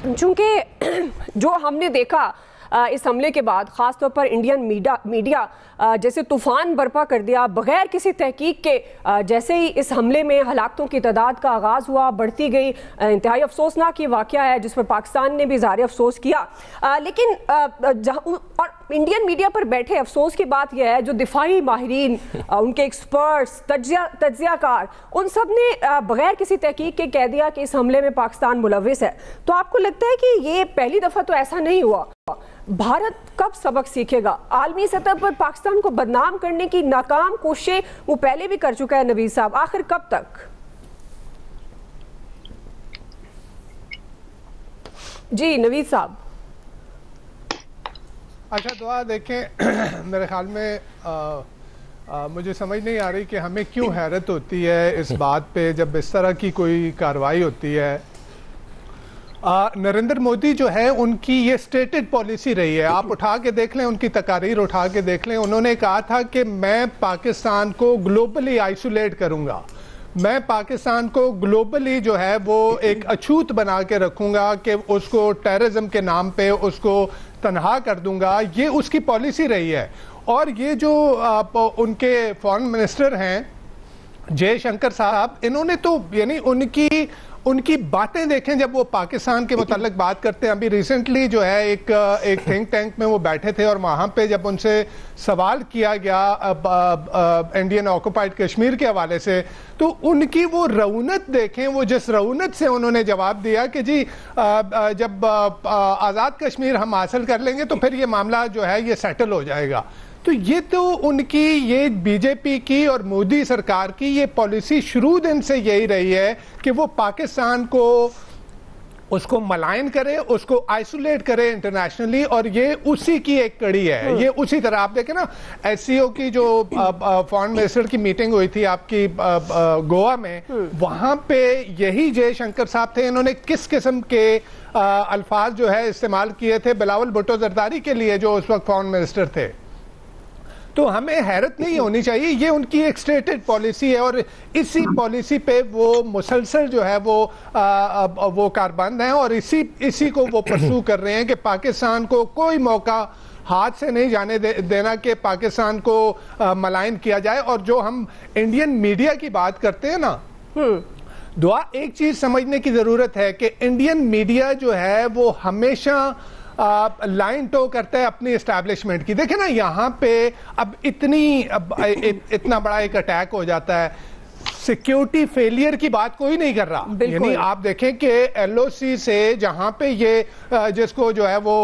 चूंकि जो हमने देखा इस हमले के बाद ख़ासतौर पर इंडियन मीडिया जैसे तूफ़ान बर्पा कर दिया बग़ैर किसी तहकीक के। जैसे ही इस हमले में हलाकतों की तादाद का आगाज़ हुआ, बढ़ती गई। इंतहाई अफसोसनाक ये वाक़या है जिस पर पाकिस्तान ने भी इज़हार अफसोस किया। लेकिन और इंडियन मीडिया पर बैठे अफसोस की बात यह है जो दिफाई माहिरीन, उनके एक्सपर्ट्स, तज्ज़ियाकार, उन सब ने बग़ैर किसी तहकीक के कह दिया कि इस हमले में पाकिस्तान मुलव्विस है। तो आपको लगता है कि ये पहली दफ़ा तो ऐसा नहीं हुआ? भारत कब सबक सीखेगा? आलमी सतह पर पाकिस्तान को बदनाम करने की नाकाम कोशिशें वो पहले भी कर चुका है नवीद साहब, आखिर कब तक? जी नवीद साहब। अच्छा दुआ देखें, मेरे ख्याल में मुझे समझ नहीं आ रही कि हमें क्यों हैरत होती है इस बात पे जब इस तरह की कोई कार्रवाई होती है। नरेंद्र मोदी जो है उनकी ये स्टेटेड पॉलिसी रही है, आप उठा के देख लें, उनकी तकारीर उठा के देख लें। उन्होंने कहा था कि मैं पाकिस्तान को ग्लोबली आइसोलेट करूंगा, मैं पाकिस्तान को ग्लोबली जो है वो एक अछूत बना के रखूंगा कि उसको टेररिज्म के नाम पे उसको तनहा कर दूंगा। ये उसकी पॉलिसी रही है। और ये जो उनके फॉरेन मिनिस्टर हैं जयशंकर साहब, इन्होंने तो यानी उनकी बातें देखें जब वो पाकिस्तान के मुताल्लिक बात करते हैं। अभी रिसेंटली जो है एक थिंक टैंक में वो बैठे थे और वहाँ पे जब उनसे सवाल किया गया इंडियन ऑक्युपाइड कश्मीर के हवाले से, तो उनकी वो रऊनत देखें, वो जिस रऊनत से उन्होंने जवाब दिया कि जी जब आज़ाद कश्मीर हम हासिल कर लेंगे तो फिर ये मामला जो है ये सेटल हो जाएगा। तो ये तो उनकी, ये बीजेपी की और मोदी सरकार की ये पॉलिसी शुरू दिन से यही रही है कि वो पाकिस्तान को उसको मलायन करे, उसको आइसोलेट करे इंटरनेशनली। और ये उसी की एक कड़ी है। ये उसी तरह आप देखें ना, एससीओ की जो फॉरेन मिनिस्टर की मीटिंग हुई थी आपकी गोवा में, वहां पे यही जयशंकर साहब थे। इन्होंने किस किस्म के अल्फाज जो है इस्तेमाल किए थे बिलावल भुट्टो जरदारी के लिए जो उस वक्त फॉरेन मिनिस्टर थे। तो हमें हैरत नहीं होनी चाहिए, ये उनकी एक स्टेटेड पॉलिसी है और इसी पॉलिसी पे वो मुसलसल जो है वो कारबंद हैं और इसी को वो परसू कर रहे हैं कि पाकिस्तान को कोई मौका हाथ से नहीं जाने देना कि पाकिस्तान को मलाइन किया जाए। और जो हम इंडियन मीडिया की बात करते हैं ना, दुआ एक चीज समझने की जरूरत है कि इंडियन मीडिया जो है वो हमेशा लाइन टो करता है अपनी एस्टैब्लिशमेंट की। देखें ना, यहाँ पे अब इतना बड़ा एक अटैक हो जाता है, सिक्योरिटी फेलियर की बात कोई नहीं कर रहा। यानी आप देखें कि एलओसी से जहां पे ये जिसको जो है वो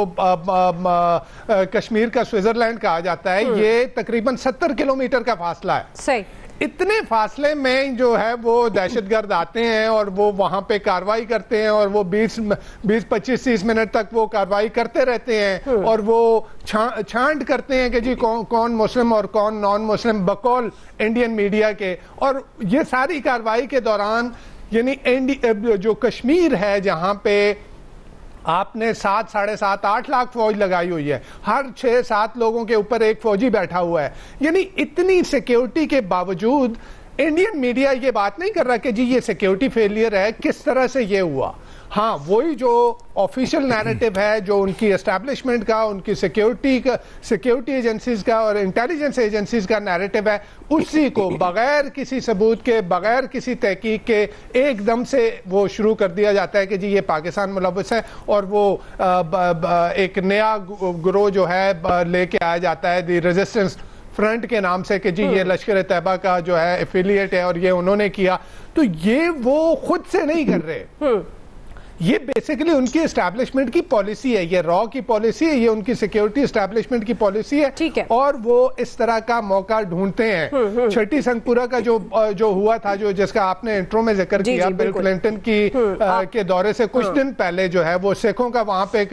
कश्मीर का स्विट्जरलैंड कहा जाता है, ये तकरीबन 70 किलोमीटर का फासला है। सही। इतने फासले में जो है वो दहशतगर्द आते हैं और वो वहां पे कार्रवाई करते हैं और वो 20-25-30 मिनट तक वो कार्रवाई करते रहते हैं और वो छांट करते हैं कि जी कौन मुस्लिम और कौन नॉन मुस्लिम बकौल इंडियन मीडिया के। और ये सारी कार्रवाई के दौरान यानी जो कश्मीर है जहां पे आपने 7, 7.5, 8 लाख फौज लगाई हुई है, हर 6-7 लोगों के ऊपर एक फौजी बैठा हुआ है। यानी इतनी सिक्योरिटी के बावजूद इंडियन मीडिया ये बात नहीं कर रहा कि जी ये सिक्योरिटी फेलियर है, किस तरह से ये हुआ। हाँ, वही जो ऑफिशियल नैरेटिव है, जो उनकी एस्टैब्लिशमेंट का, उनकी सिक्योरिटी एजेंसीज का और इंटेलिजेंस एजेंसीज का नैरेटिव है, उसी को बगैर किसी सबूत के, बगैर किसी तहकीक के एकदम से वो शुरू कर दिया जाता है कि जी ये पाकिस्तान मुलव्वस है। और वो एक नया ग्रोह जो है लेके आया जाता है, दी रेजिस्टेंस फ्रंट के नाम से कि जी ये लश्कर तैयबा का जो है एफिलिएट है और ये उन्होंने किया। तो ये वो खुद से नहीं कर रहे, ये बेसिकली उनकी एस्टैब्लिशमेंट की पॉलिसी है, ये रॉ की पॉलिसी है, ये उनकी सिक्योरिटी एस्टैब्लिशमेंट की पॉलिसी है। ठीक है। और वो इस तरह का मौका ढूंढते हैं। छठी संगपुरा का जो हुआ था, जो जिसका आपने इंट्रो में जिक्र किया, बिल क्लिंटन के दौरे से कुछ दिन पहले जो है वो सिखों का वहां पे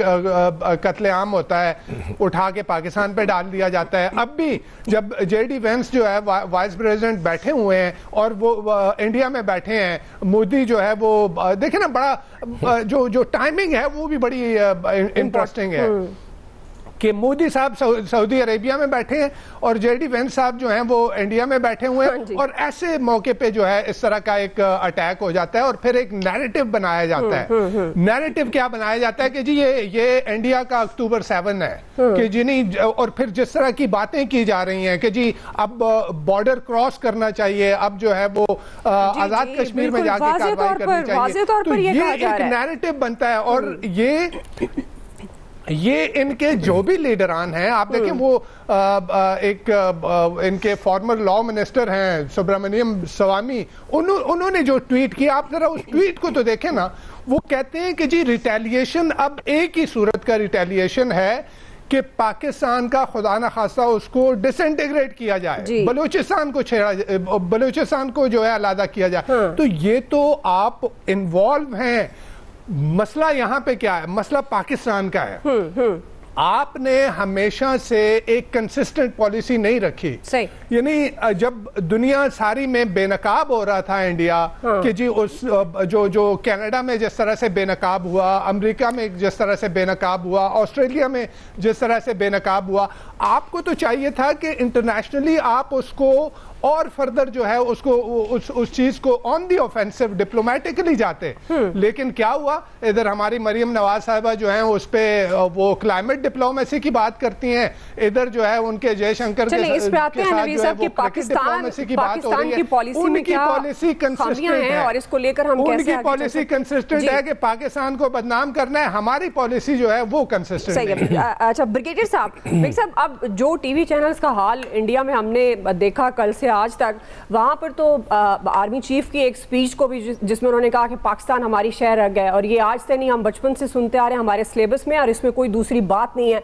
कत्लेआम होता है, उठा के पाकिस्तान पे डाल दिया जाता है। अब भी जब जेडी वेंस जो है वाइस प्रेसिडेंट बैठे हुए हैं और वो इंडिया में बैठे हैं, मोदी जो है वो देखे ना, बड़ा जो टाइमिंग है वो भी बड़ी इंटरेस्टिंग है। कि मोदी साहब सऊदी अरेबिया में बैठे हैं और जेडी वेंस साहब जो हैं वो इंडिया में बैठे हुए हैं, और ऐसे मौके पे जो है इस तरह का एक अटैक हो जाता है और फिर एक नैरेटिव बनाया जाता है। नैरेटिव क्या बनाया जाता है कि जी ये इंडिया का अक्टूबर 7 है कि जी नहीं, और फिर जिस तरह की बातें की जा रही हैं कि जी अब बॉर्डर क्रॉस करना चाहिए, अब जो है वो आजाद कश्मीर में जाके कार्रवाई करनी चाहिए, तो ये एक नैरेटिव बनता है। और ये इनके जो भी लीडरान हैं, आप देखें वो इनके फॉर्मर लॉ मिनिस्टर हैं सुब्रमण्यम स्वामी, उन्होंने जो ट्वीट किया, आप जरा उस ट्वीट को तो देखें ना। वो कहते हैं कि जी रिटेलिएशन अब एक ही सूरत का रिटेलिएशन है कि पाकिस्तान का खुदा न खास्ता उसको डिसइंटीग्रेट किया जाए, बलूचिस्तान को जो है अलग किया जाए। तो ये तो आप इन्वॉल्व हैं। मसला यहाँ पे क्या है? मसला पाकिस्तान का है। आपने हमेशा से एक कंसिस्टेंट पॉलिसी नहीं रखी, यानी जब दुनिया सारी में बेनकाब हो रहा था इंडिया, कि जी उस जो कनाडा में जिस तरह से बेनकाब हुआ, अमेरिका में जिस तरह से बेनकाब हुआ, ऑस्ट्रेलिया में जिस तरह से बेनकाब हुआ, आपको तो चाहिए था कि इंटरनेशनली आप उसको और फर्दर जो है उसको उस चीज को ऑन दी ऑफेंसिव डिप्लोमेटिकली जाते। लेकिन क्या हुआ, इधर हमारी मरियम नवाज साहिबा जो हैं उस पे वो क्लाइमेट डिप्लोमेसी की बात करती हैं, इधर जो है उनके जयशंकर के साथ जो है वो डिप्लोमेसी की बात हो रही है। उनकी पॉलिसी कंसिस्टेंट है और इसको लेकर हम कैसे उनकी पॉलिसी कंसिस्टेंट है कि पाकिस्तान को बदनाम करना है, हमारी पॉलिसी जो है वो कंसिस्टेंट है। अच्छा ब्रिगेडियर साहब, अब जो टीवी चैनल्स का हाल इंडिया में हमने देखा कल से आज तक, वहां पर तो आर्मी चीफ की एक स्पीच को भी जिसमें उन्होंने कहा कि पाकिस्तान हमारी शहर रह गए, और ये आज से नहीं, हम बचपन से सुनते आ रहे हैं हमारे सिलेबस में, और इसमें कोई दूसरी बात नहीं है।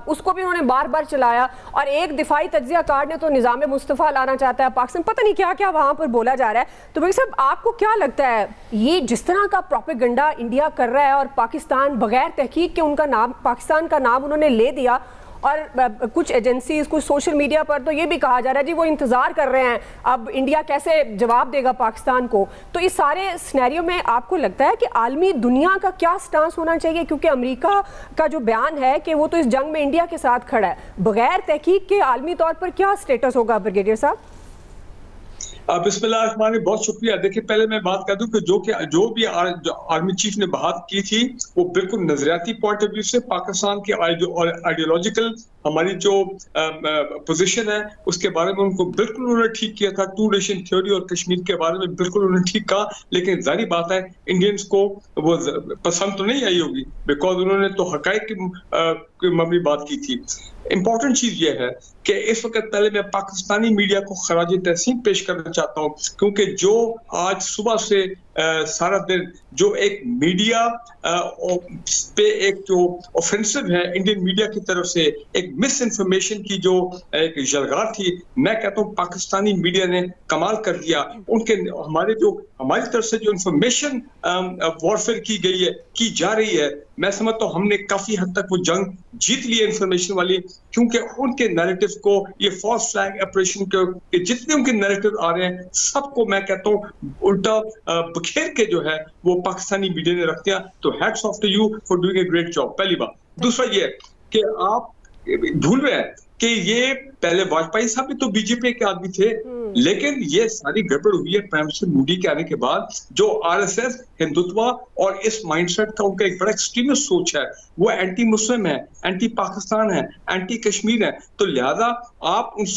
उसको भी उन्होंने बार बार चलाया। और एक दिफाई तज्जिया कार ने तो निज़ाम मुस्तफ़ा लाना चाहता है पाकिस्तान, पता नहीं क्या क्या वहां पर बोला जा रहा है। तो भाई साहब, आपको क्या लगता है ये जिस तरह का प्रोपेगेंडा इंडिया कर रहा है, और पाकिस्तान बगैर तहकीक के उनका नाम, पाकिस्तान का नाम उन्होंने ले दिया, और कुछ एजेंसीज, कुछ सोशल मीडिया पर तो ये भी कहा जा रहा है जी वो इंतजार कर रहे हैं अब इंडिया कैसे जवाब देगा पाकिस्तान को। तो इस सारे सिनेरियो में आपको लगता है कि आलमी दुनिया का क्या स्टांस होना चाहिए? क्योंकि अमेरिका का जो बयान है कि वो तो इस जंग में इंडिया के साथ खड़ा है, बगैर तहकीक के आलमी तौर पर क्या स्टेटस होगा ब्रिगेडियर साहब? बिस्मिल्लाह रहमान, बहुत शुक्रिया। देखिए, पहले मैं बात कर दूं कि जो भी आर्मी चीफ ने बात की थी वो बिल्कुल नजरियाती पॉइंट ऑफ व्यू से पाकिस्तान की आइडियोलॉजिकल हमारी जो पोजीशन है उसके बारे में उनको बिल्कुल उन्होंने ठीक किया था। टू नेशन थ्योरी और कश्मीर के बारे में बिल्कुल उन्होंने ठीक कहा, लेकिन जाहिर बात है इंडियंस को वो पसंद तो नहीं आई होगी, बिकॉज उन्होंने तो हकायक की मामूली बात की थी। इंपॉर्टेंट चीज ये है कि इस वक्त पहले मैं पाकिस्तानी मीडिया को खराज तहसीन पेश करना चाहता हूँ, क्योंकि जो आज सुबह से सारा दिन जो एक मीडिया पे एक जो ऑफेंसिव है इंडियन मीडिया की तरफ से, एक मिस इन्फॉर्मेशन की जो एक जलगार थी, मैं कहता हूँ पाकिस्तानी मीडिया ने कमाल कर दिया। उनके हमारी तरफ से जो इन्फॉर्मेशन वॉरफेयर की जा रही है, मैं समझता हूँ हमने काफी हद तक वो जंग जीत ली है इन्फॉर्मेशन वाली, क्योंकि उनके नैरेटिव को, ये फॉल्स फ्लैग ऑपरेशन के जितने उनके नैरेटिव आ रहे हैं सबको मैं कहता हूँ उल्टा बखेर के जो है वो पाकिस्तानी मीडिया ने रख दिया। तो hats off to you for doing a great job, पहली बात। दूसरा ये कि आप भूल रहे हैं कि ये पहले वाजपेयी साहब भी तो बीजेपी के आदमी थे, लेकिन ये सारी गड़बड़ हुई है प्राइम मिनिस्टर मोदी के आने के बाद। जो आरएसएस, हिंदुत्व और इस माइंडसेट का उनका एक बड़ा एक्सट्रीमिस्ट सोच है, वो एंटी मुस्लिम है, एंटी पाकिस्तान है, एंटी कश्मीर है। तो लिहाजा आप उनसे